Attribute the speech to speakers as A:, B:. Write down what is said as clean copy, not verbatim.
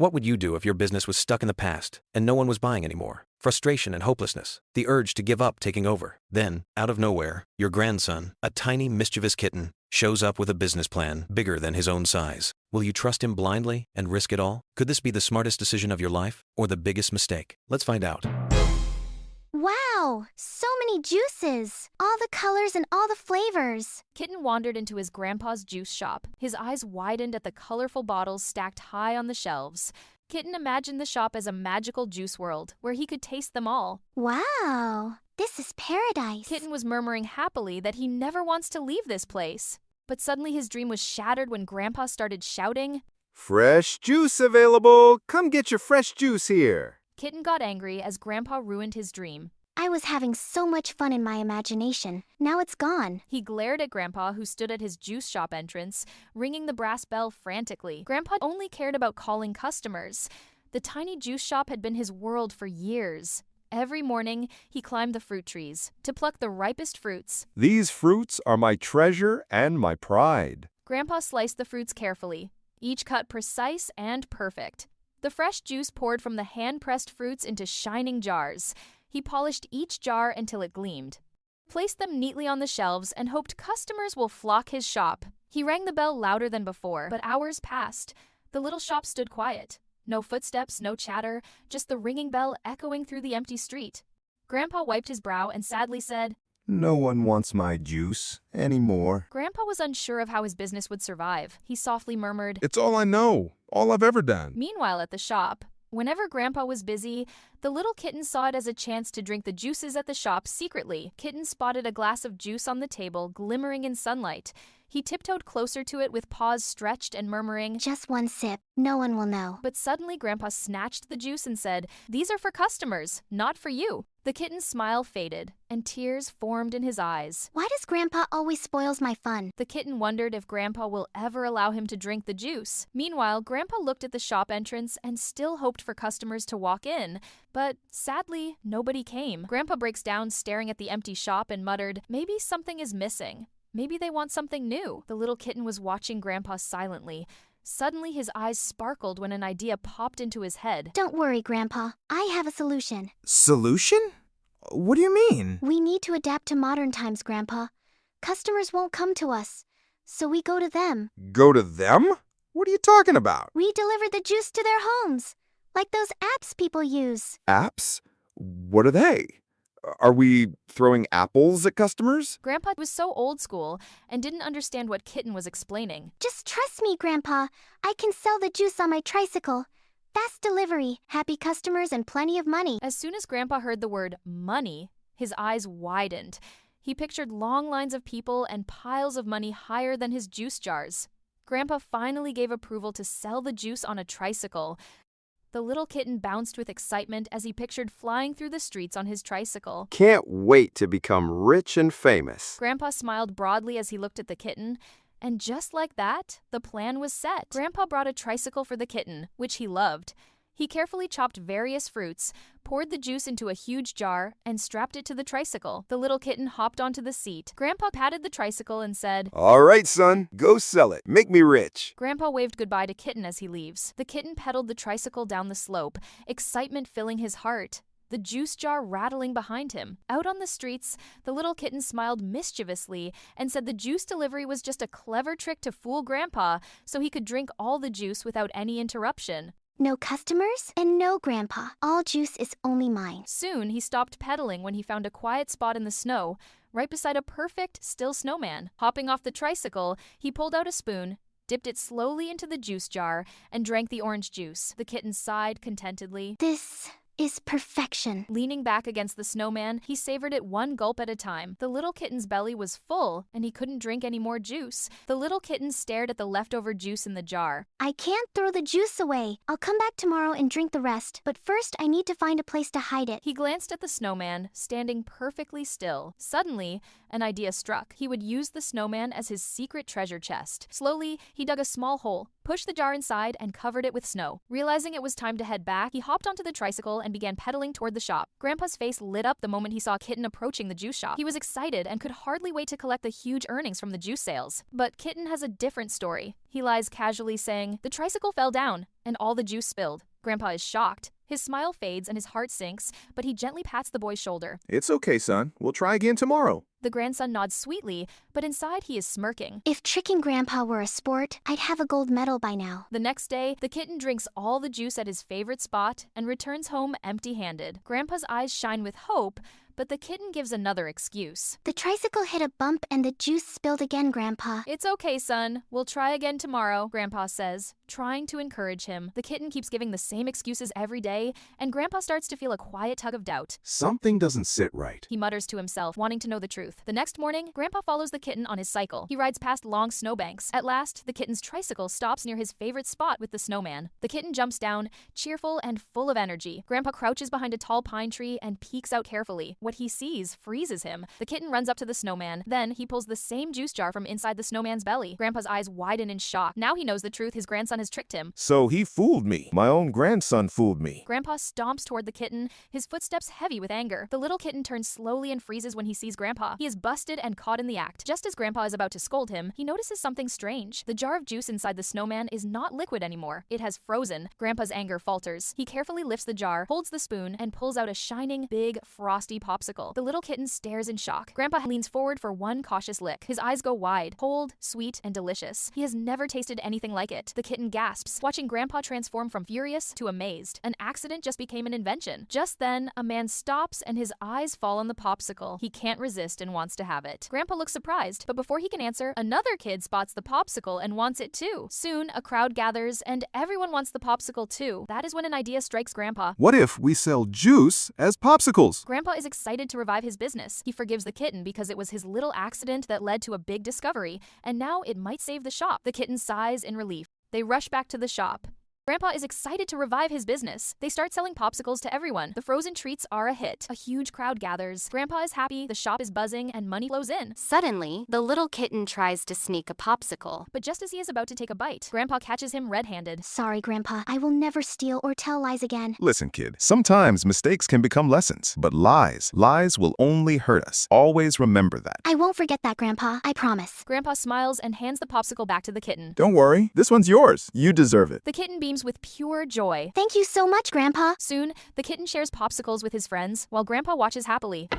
A: What would you do if your business was stuck in the past and no one was buying anymore? Frustration and hopelessness, the urge to give up taking over. Then, out of nowhere, your grandson, a tiny mischievous kitten, shows up with a business plan bigger than his own size. Will you trust him blindly and risk it all? Could this be the smartest decision of your life or the biggest mistake? Let's find out.
B: Wow! So many juices! All the colors and all the flavors!
C: Kitten wandered into his grandpa's juice shop. His eyes widened at the colorful bottles stacked high on the shelves. Kitten imagined the shop as a magical juice world where he could taste them all.
B: Wow! This is paradise!
C: Kitten was murmuring happily that he never wants to leave this place. But suddenly his dream was shattered when Grandpa started shouting,
D: "Fresh juice available! Come get your fresh juice here!"
C: Kitten got angry as Grandpa ruined his dream.
B: I was having so much fun in my imagination. Now it's gone.
C: He glared at Grandpa, who stood at his juice shop entrance, ringing the brass bell frantically. Grandpa only cared about calling customers. The tiny juice shop had been his world for years. Every morning, he climbed the fruit trees to pluck the ripest fruits.
D: "These fruits are my treasure and my pride."
C: Grandpa sliced the fruits carefully, each cut precise and perfect. The fresh juice poured from the hand-pressed fruits into shining jars. He polished each jar until it gleamed, placed them neatly on the shelves, and hoped customers will flock his shop. He rang the bell louder than before, but hours passed. The little shop stood quiet. No footsteps, no chatter, just the ringing bell echoing through the empty street. Grandpa wiped his brow and sadly said,
D: "No one wants my juice anymore."
C: Grandpa was unsure of how his business would survive. He softly murmured,
E: "It's all I know, all I've ever done."
C: Meanwhile, at the shop, whenever Grandpa was busy, the little kitten saw it as a chance to drink the juices at the shop secretly. Kitten spotted a glass of juice on the table, glimmering in sunlight. He tiptoed closer to it with paws stretched and murmuring,
B: Just one sip. No one will know.
C: But suddenly Grandpa snatched the juice and said, "These are for customers, not for you." The kitten's smile faded, and tears formed in his eyes.
B: Why does Grandpa always spoils my fun?
C: The kitten wondered if Grandpa will ever allow him to drink the juice. Meanwhile, Grandpa looked at the shop entrance and still hoped for customers to walk in. But sadly, nobody came. Grandpa breaks down staring at the empty shop and muttered, "Maybe something is missing. Maybe they want something new." The little kitten was watching Grandpa silently. Suddenly, his eyes sparkled when an idea popped into his head.
B: Don't worry, Grandpa. I have a solution.
F: Solution? What do you mean?
B: We need to adapt to modern times, Grandpa. Customers won't come to us, so we go to them.
D: Go to them? What are you talking about?
B: We deliver the juice to their homes, like those apps people use.
D: Apps? What are they? Are we throwing apples at customers?
C: Grandpa was so old school and didn't understand what Kitten was explaining.
B: Just trust me, Grandpa. I can sell the juice on my tricycle. Fast delivery, happy customers, and plenty of money.
C: As soon as Grandpa heard the word money, his eyes widened. He pictured long lines of people and piles of money higher than his juice jars. Grandpa finally gave approval to sell the juice on a tricycle. The little kitten bounced with excitement as he pictured flying through the streets on his tricycle.
D: Can't wait to become rich and famous.
C: Grandpa smiled broadly as he looked at the kitten, and just like that, the plan was set. Grandpa brought a tricycle for the kitten, which he loved. He carefully chopped various fruits, poured the juice into a huge jar, and strapped it to the tricycle. The little kitten hopped onto the seat. Grandpa patted the tricycle and said,
D: "All right, son, go sell it. Make me rich."
C: Grandpa waved goodbye to Kitten as he leaves. The kitten pedaled the tricycle down the slope, excitement filling his heart, the juice jar rattling behind him. Out on the streets, the little kitten smiled mischievously and said the juice delivery was just a clever trick to fool Grandpa so he could drink all the juice without any interruption.
B: No customers and no Grandpa. All juice is only mine.
C: Soon, he stopped pedaling when he found a quiet spot in the snow, right beside a perfect, still snowman. Hopping off the tricycle, he pulled out a spoon, dipped it slowly into the juice jar, and drank the orange juice. The kitten sighed contentedly.
B: This is perfection.
C: Leaning back against the snowman, he savored it one gulp at a time. The little kitten's belly was full, and he couldn't drink any more juice. The little kitten stared at the leftover juice in the jar.
B: I can't throw the juice away. I'll come back tomorrow and drink the rest, but first I need to find a place to hide it.
C: He glanced at the snowman, standing perfectly still. Suddenly, an idea struck. He would use the snowman as his secret treasure chest. Slowly, he dug a small hole, pushed the jar inside, and covered it with snow. Realizing it was time to head back, he hopped onto the tricycle and began pedaling toward the shop. Grandpa's face lit up the moment he saw Kitten approaching the juice shop. He was excited and could hardly wait to collect the huge earnings from the juice sales. But Kitten has a different story. He lies casually saying, "The tricycle fell down, and all the juice spilled." Grandpa is shocked. His smile fades and his heart sinks, but he gently pats the boy's shoulder.
G: It's okay, son. We'll try again tomorrow.
C: The grandson nods sweetly, but inside he is smirking.
B: If tricking Grandpa were a sport, I'd have a gold medal by now.
C: The next day, the kitten drinks all the juice at his favorite spot and returns home empty-handed. Grandpa's eyes shine with hope, but the kitten gives another excuse.
B: The tricycle hit a bump and the juice spilled again, Grandpa.
C: "It's okay, son. We'll try again tomorrow," Grandpa says, trying to encourage him. The kitten keeps giving the same excuses every day, and Grandpa starts to feel a quiet tug of doubt.
G: Something doesn't sit right.
C: He mutters to himself, wanting to know the truth. The next morning, Grandpa follows the kitten on his cycle. He rides past long snowbanks. At last, the kitten's tricycle stops near his favorite spot with the snowman. The kitten jumps down, cheerful and full of energy. Grandpa crouches behind a tall pine tree and peeks out carefully. What he sees freezes him. The kitten runs up to the snowman. Then he pulls the same juice jar from inside the snowman's belly. Grandpa's eyes widen in shock. Now he knows the truth. His grandson has tricked him.
G: So he fooled me. My own grandson fooled me.
C: Grandpa stomps toward the kitten, his footsteps heavy with anger. The little kitten turns slowly and freezes when he sees Grandpa. He is busted and caught in the act. Just as Grandpa is about to scold him, he notices something strange. The jar of juice inside the snowman is not liquid anymore. It has frozen. Grandpa's anger falters. He carefully lifts the jar, holds the spoon, and pulls out a shining, big, frosty popsicle. The little kitten stares in shock. Grandpa leans forward for one cautious lick. His eyes go wide, cold, sweet, and delicious. He has never tasted anything like it. The kitten gasps, watching Grandpa transform from furious to amazed. An accident just became an invention. Just then, a man stops and his eyes fall on the popsicle. He can't resist and wants to have it. Grandpa looks surprised, but before he can answer, another kid spots the popsicle and wants it too. Soon, a crowd gathers and everyone wants the popsicle too. That is when an idea strikes Grandpa.
E: What if we sell juice as popsicles?
C: Grandpa is excited to revive his business. He forgives the kitten because it was his little accident that led to a big discovery, and now it might save the shop. The kitten sighs in relief. They rush back to the shop. Grandpa is excited to revive his business. They start selling popsicles to everyone. The frozen treats are a hit. A huge crowd gathers. Grandpa is happy, the shop is buzzing, and money flows in.
H: Suddenly, the little kitten tries to sneak a popsicle.
C: But just as he is about to take a bite, Grandpa catches him red-handed.
B: Sorry, Grandpa. I will never steal or tell lies again.
E: Listen, kid, sometimes mistakes can become lessons, but lies will only hurt us. Always remember that.
B: I won't forget that, Grandpa. I promise.
C: Grandpa smiles and hands the popsicle back to the kitten.
E: Don't worry, this one's yours. You deserve it.
C: The kitten beams with pure joy.
B: Thank you so much, Grandpa.
C: Soon, the kitten shares popsicles with his friends, while Grandpa watches happily.